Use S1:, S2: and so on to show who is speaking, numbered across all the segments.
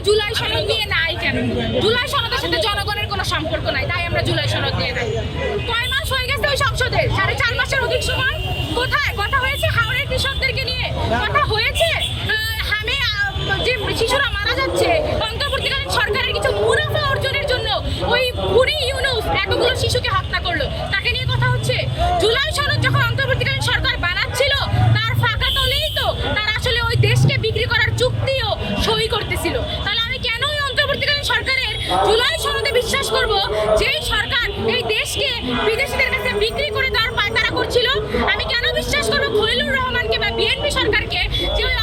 S1: জুলাই সনদ নিয়ে নাই কেন? জুলাই সনদের সাথে জনগণের কোনো সম্পর্ক নাই, তাই আমরা জুলাই সনদ নিয়ে নাই। কয় মাস হয়ে গেছে ওই সংসদে? 4.5 মাসের অধিক সময়। কোথায় কথা হয়েছে হাওড়ের কৃষকদেরকে নিয়ে? কথা হয়েছে যে শিশুরা মারা যাচ্ছে অন্তর্বর্তীকালীন সরকারের কিছু মুনাফা অর্জনের জন্য ওই বুড়ি ইউনুস এতগুলো শিশুকে হত্যা করলো, তাকে নিয়ে কথা হচ্ছে? জুলাই সনদ যখন অন্তর্বর্তীকালীন সরকার বানাচ্ছিল তার ফাঁকা তলেই তো তারা আসলে ওই দেশকে বিক্রি করার চুক্তিও সই করতেছিল। তাহলে আমি কেন ওই অন্তর্বর্তীকালীন সরকারের জুলাই সনদে বিশ্বাস করব, যেই সরকার এই দেশকে বিদেশিদের কাছে বিক্রি করে দেওয়ার পায়তারা করছিল? আমি কেন বিশ্বাস করবো খলিলুর রহমানকে বা বিএনপি সরকারকে, যে ওই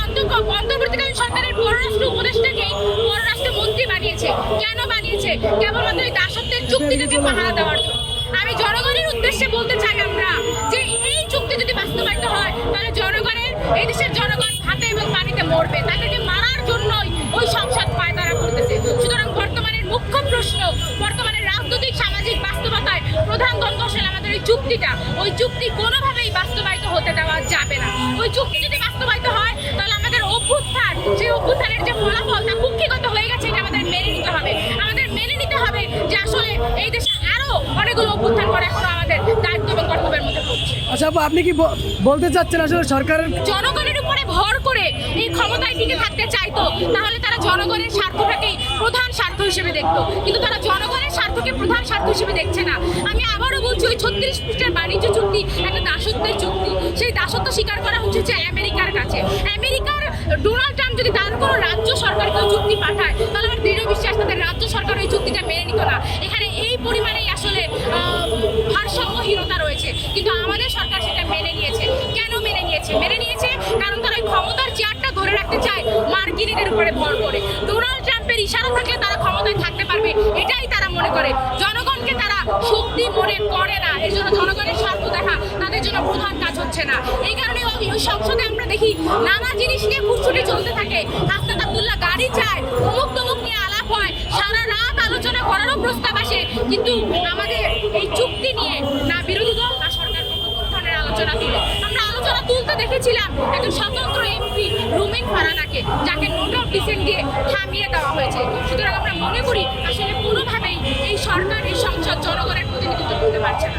S1: অন্তর্বর্তীকালীন সরকারের পররাষ্ট্র উপদেষ্টাকে পররাষ্ট্র মন্ত্রী বানিয়েছে? কেন বানিয়েছে? কেবলমাত্র এই দাসত্বের চুক্তিটাকে পাহারা দেওয়ার জন্য। আমি জনগণের উদ্দেশ্যে বলতে চাই আমরা যে এই চুক্তি যদি বাস্তবায়িত হয় তাহলে জনগণের, এই দেশের জনগণ হাতে এবং পানিতে মরবে। তাদেরকে মারার জন্যই ওই সংসদ পায়তারা করতেছে। সুতরাং বর্তমানের মুখ্য প্রশ্ন, বর্তমানের রাজনৈতিক সামাজিক বাস্তবতায় প্রধান দ্বন্দ্ব আসলে আমাদের এই চুক্তিটা। ওই চুক্তি কোনোভাবেই বাস্তবায়িত হতে দেওয়া যাবে না। ওই চুক্তি যদি বাস্তবায়িত হয় তাহলে আমাদের অভ্যুত্থান, সেই অভ্যুত্থানের যে ফলাফল তা কুক্ষিগত হয়ে গেছে, এটা আমাদের মেনে নিতে হবে। আমাদের মেনে নিতে হবে যে আসলে এই দেশে আরো অনেকগুলো অভ্যুত্থান করা এখনো আমাদের দায়িত্ব এবং কর্তব্যের মধ্যে পড়ছে।
S2: আচ্ছা আপু, আপনি কি বলতে চাচ্ছেন আসলে সরকারের
S1: জনগণের উপরে ভর করে এই ক্ষমতায় টিকে থাকতে চাইতো, তাহলে তারা জনগণের স্বার্থটাকেই প্রধান স্বার্থ হিসেবে দেখতো, কিন্তু তারা জনগণের স্বার্থকে প্রধান স্বার্থ হিসেবে দেখছে না। আমি আবারও বলছি, ওই 36 পৃষ্ঠার বাণিজ্য চুক্তি একটা দাসত্বের চুক্তি। সেই দাসত্ব স্বীকার করা হচ্ছে যে আমেরিকার কাছে। আমেরিকার ডোনাল্ড ট্রাম্প যদি তার কোনো রাজ্য সরকারকে চুক্তি পাঠায় তাহলে আমার দৃঢ় বিশ্বাস তাদের রাজ্য সরকার ওই চুক্তিটা মেনে নিত না। এখানে এই পরিমাণেই আসলে ভারসাম্যহীনতা রয়েছে, কিন্তু আমাদের সরকার সেটা মেনে নিয়েছে। কেন মেনে নিয়েছে? মেনে নিয়েছে কারণ তারা ওই ক্ষমতার চেয়ারটা ধরে রাখতে চায় মার্কিনীদের উপরে ভর করে। ডোনাল্ড ট্রাম্পের ইশারা থাকলে তারা ক্ষমতায় থাকতে পারবে, এটাই তারা মনে করে। জনগণকে তারা শক্তি মনে করে না, এর জন্য জনগণের স্বার্থ দেখা তাদের জন্য প্রধান কাজ হচ্ছে না। এই কারণে ওই সংসদে আমরা দেখি নানা জিনিস নিয়ে খুঁটছুটি চলতে থাকে। হাসনাত আব্দুল্লাহ গাড়ি চায়, অমুক তমুক নিয়ে আলাপ হয়, সারা রাত আলোচনা করারও প্রস্তাব আসে, কিন্তু আমাদের এই চুক্তি নিয়ে না বিরোধী দল না সরকার কোনো ধরনের আলোচনা তুলে। আমরা আলোচনা তুলতে দেখেছিলাম একজন স্বতন্ত্র এমপি রুমিন ফারহানাকে, যাকে নোট অফ ডিসেন্ট দিয়ে থামিয়ে দেওয়া হয়েছে। সুতরাং আমরা মনে করি আসলে কোনোভাবেই এই সরকার, এই সংসদ জনগণের প্রতিনিধিত্ব করতে পারছে না।